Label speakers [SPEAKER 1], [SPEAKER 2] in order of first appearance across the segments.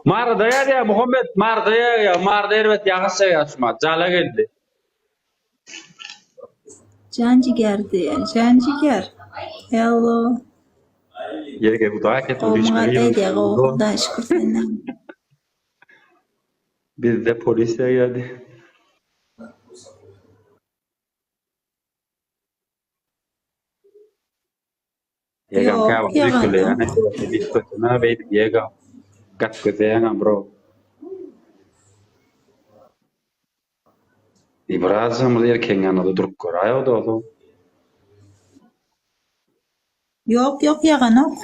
[SPEAKER 1] Mardaya ya Muhammed Mardaya ya Mardaya evet yağış yaşma cala geldi.
[SPEAKER 2] Canciğerdi ya. Canciğer. Hello.
[SPEAKER 1] Yerge bu da ket
[SPEAKER 2] Qovma
[SPEAKER 1] düşmeyi.
[SPEAKER 2] qataydi ya qovda şükür senden.
[SPEAKER 1] Bizde polisler geldi. Yegam
[SPEAKER 2] Yok,
[SPEAKER 1] kaba
[SPEAKER 2] yok
[SPEAKER 1] büyükle
[SPEAKER 2] adam.
[SPEAKER 1] yani. Bir tutuna beydi yegam. Kat kötüyen bro. İbrazım erken yanında durup korayo da o.
[SPEAKER 2] Yok yok yağanok.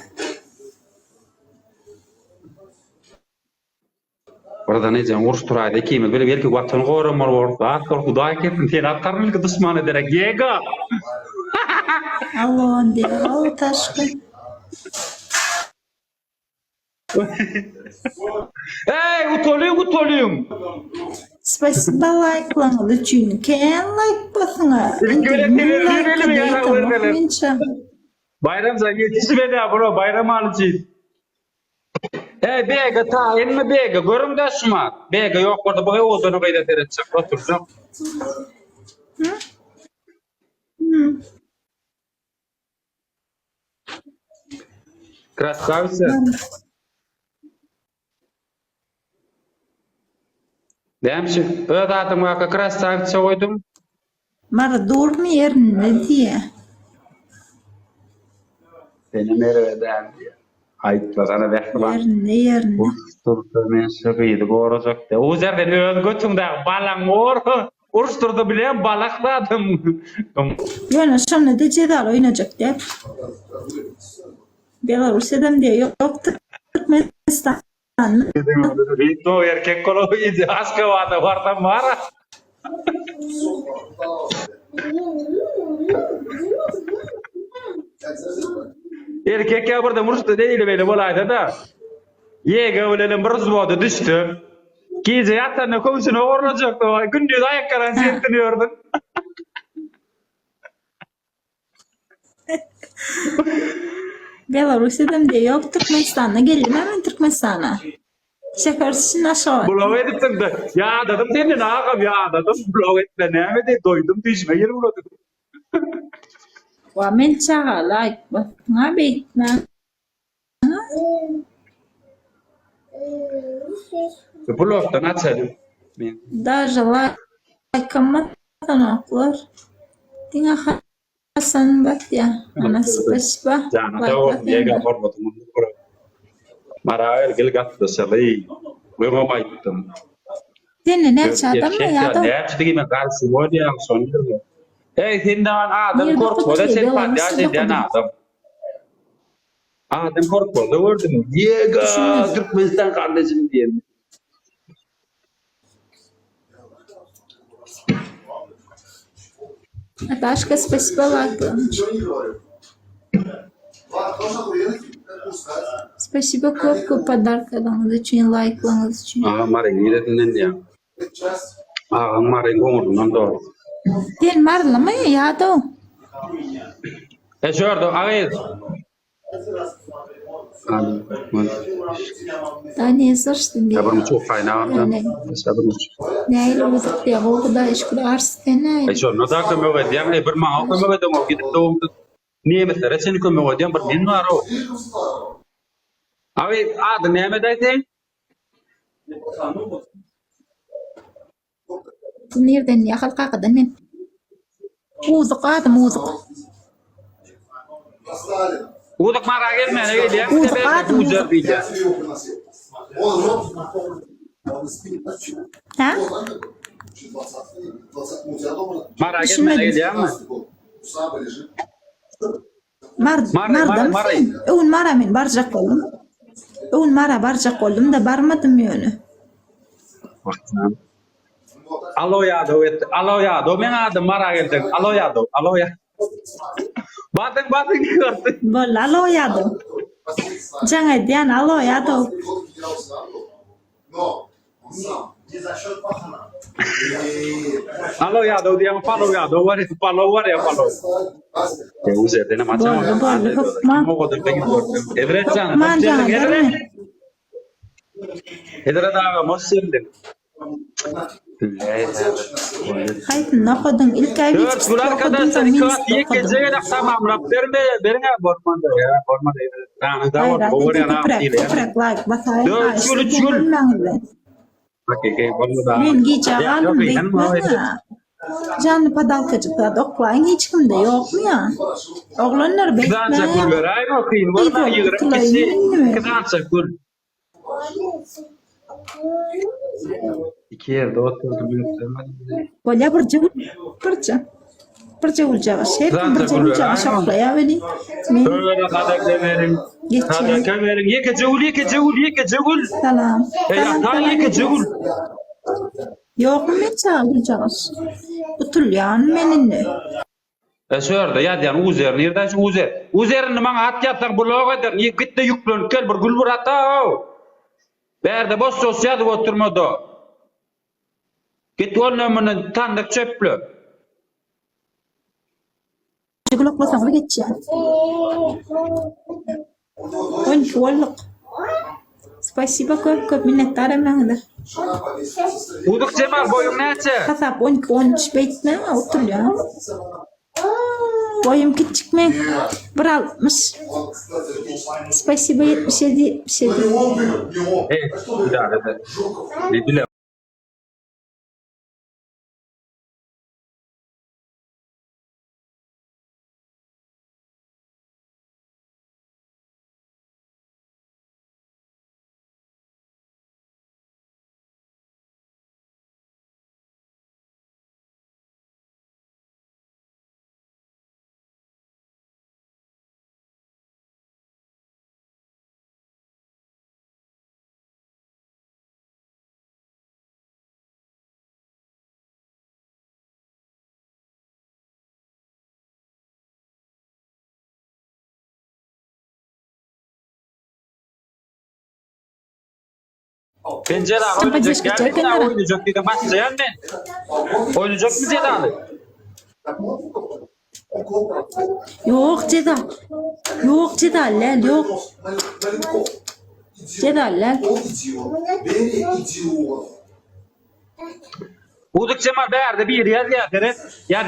[SPEAKER 1] Orada ne diyeceğim? Uğraş turaydı. Ekimiz böyle belki vatan qorum var. Akıl Huday ketin. Sen atkarnılık düşman ederek. Yega.
[SPEAKER 2] Allah'ın diye. Allah taşkın.
[SPEAKER 1] Hey utoluyum.
[SPEAKER 2] Spasiba like'lanız için. Ken like basına.
[SPEAKER 1] Verelim ya.
[SPEAKER 2] Minça.
[SPEAKER 1] Bayram sen yetişmedi ya bro. Bayram alıcıyız. Hey bega ta elme bega. Görüm de şuma. Bega yok orada. Baya olduğunu kayda teretecek. Oturacağım. Красавица. Demşi, öyle adıma красавица koydum.
[SPEAKER 2] Mara durma yerine diye.
[SPEAKER 1] Benim nereye diye. Ayıpla sana bekle.
[SPEAKER 2] Yerine.
[SPEAKER 1] Ursturdu men şıgıydı goracak da. O yerden öz götümde balang ursturdu bilen balakladım.
[SPEAKER 2] Yana şamla da cedal oynayacak deyip. Belarus'dan diye yok Türkmenistan.
[SPEAKER 1] Itu erkek kalau izi aska wada warta marah. Erkek ya burada murstu değil böyle bolaydı da. Yega ölelim bir zıvadı düştü. Gece yatağına komşuna orlayacaktı. Gündüz ayak karan seyirtiniyordun.
[SPEAKER 2] Belarus'dan diye yok Türkmenistan'a geldim hemen Türkmenistan'a. Şekersin aşağı.
[SPEAKER 1] Blog ediptim de. Ya dedim senin ağam ya dedim. Blog etme ne de doydum düşme yer buladım.
[SPEAKER 2] Wa men chaga like ba ngabe na.
[SPEAKER 1] Blog'dan açalım.
[SPEAKER 2] Даже like kamatanalar. Tinga Hasan bak ya. Ana spesiba.
[SPEAKER 1] Jangan tahu dia gak hormat temen Mara gel gat da salai. Gue mau maitum.
[SPEAKER 2] Dene ne çadam mı ya da?
[SPEAKER 1] Ne çıktı gibi karşı var ya sonunda. Hey sindan adam korkma da sen padya sen adam. Adam korkma da vardı mı? Yega Türkmenistan kardeşim diye.
[SPEAKER 2] Başka spesiba like. Спасибо көп подаркаларыңыз үшін, лайкларыңыз үшін.
[SPEAKER 1] Ага, Mara gidetin ya. Ага, Mara ngomurdan da.
[SPEAKER 2] Sen marlama ya da.
[SPEAKER 1] Şurada ağız.
[SPEAKER 2] Da ne sorsun diye.
[SPEAKER 1] Sabırım çok kaynağında. Sabırım çok.
[SPEAKER 2] Neyle uzak diye o kadar işkul arsten ne?
[SPEAKER 1] Şu ne dakika mı var diye bir mağaza mı var da gidip doğum. Niye mesela seni koyma var diye bir din var o. Abi adı ne medaydı?
[SPEAKER 2] Nereden ya halka kadar ne? Uzak adam uzak.
[SPEAKER 1] Udak mara gelme ne diye.
[SPEAKER 2] Uzak adam
[SPEAKER 1] Uzer diye.
[SPEAKER 2] Ha?
[SPEAKER 1] Mara gelme ne diye mi?
[SPEAKER 2] Mardım sen. Un mara min barcak oldum. Un mara barcak oldum da barmadım yönü.
[SPEAKER 1] Alo ya do et. Alo ya do men adı mara geldi. Alo ya do. Alo ya. Batın gördün.
[SPEAKER 2] Bol alo ya da. Jangan diyan alo ya da.
[SPEAKER 1] Alo ya do dia follow ya do war ya follow. Ya user dene macam
[SPEAKER 2] Bol
[SPEAKER 1] mau kau tentang itu. Everett jangan.
[SPEAKER 2] Man jangan.
[SPEAKER 1] Edere dağa mosseldi.
[SPEAKER 2] Haytın okudun. İlk ay
[SPEAKER 1] Dört
[SPEAKER 2] geçip
[SPEAKER 1] gün
[SPEAKER 2] okudun.
[SPEAKER 1] arkadaşlar
[SPEAKER 2] Sonra
[SPEAKER 1] 2
[SPEAKER 2] minist
[SPEAKER 1] saat iki
[SPEAKER 2] okudun.
[SPEAKER 1] geceye de tamamlap berine bormanda ya. Bormanda. Yani da
[SPEAKER 2] Hayır,
[SPEAKER 1] var.
[SPEAKER 2] hadi köprek like. Basayım.
[SPEAKER 1] Dört yıl, üç yıl. Okey, bormanda.
[SPEAKER 2] Men gece aldım bekle. Canlı padalkacıklar oklayın hiç kimde yok mu ya? Oğlanlar bekle.
[SPEAKER 1] Kızança gülür. Ay okuyun. Bormanda yığırıp kişi. Kızança gül. 2 yerde oturdum.
[SPEAKER 2] Böyle bir cevul cavaş. Hep bir cevul cavaş oklayabilir. Men
[SPEAKER 1] Böyle kadar verin. Kadar verin. Yeke cevul.
[SPEAKER 2] salam.
[SPEAKER 1] Ya yeke cevul.
[SPEAKER 2] Yok mu men cevul cavaş? Utulyan meninle.
[SPEAKER 1] Şöyle ya diyen uzer nereden şu uzer? Uzerini bana at yapsak bloğa eder. Niye gitti yüklen gel bir gül ata. Berde boş sosyal oturmadı. Git onun tanıdık çöplü.
[SPEAKER 2] Çikolok basam da geçeceğim. 12 yıllık. Спасибо köp minnettarım ben de.
[SPEAKER 1] Uduk Cemal boyun neçe?
[SPEAKER 2] Kasap 12-13 beytine oturuyor. Boyum küçük mü? 1.60. Спасибо 77.
[SPEAKER 1] Evet, idare eder. Ne bile. Pencere oynayacak. Geldin ya oynayacak dedi. Başlayan ben. Oynayacak mı Cedalı?
[SPEAKER 2] Yok Cedal. Yok Cedal lan yok. Cedal lan.
[SPEAKER 1] Uduk Cemal berde bir yer yer. Yer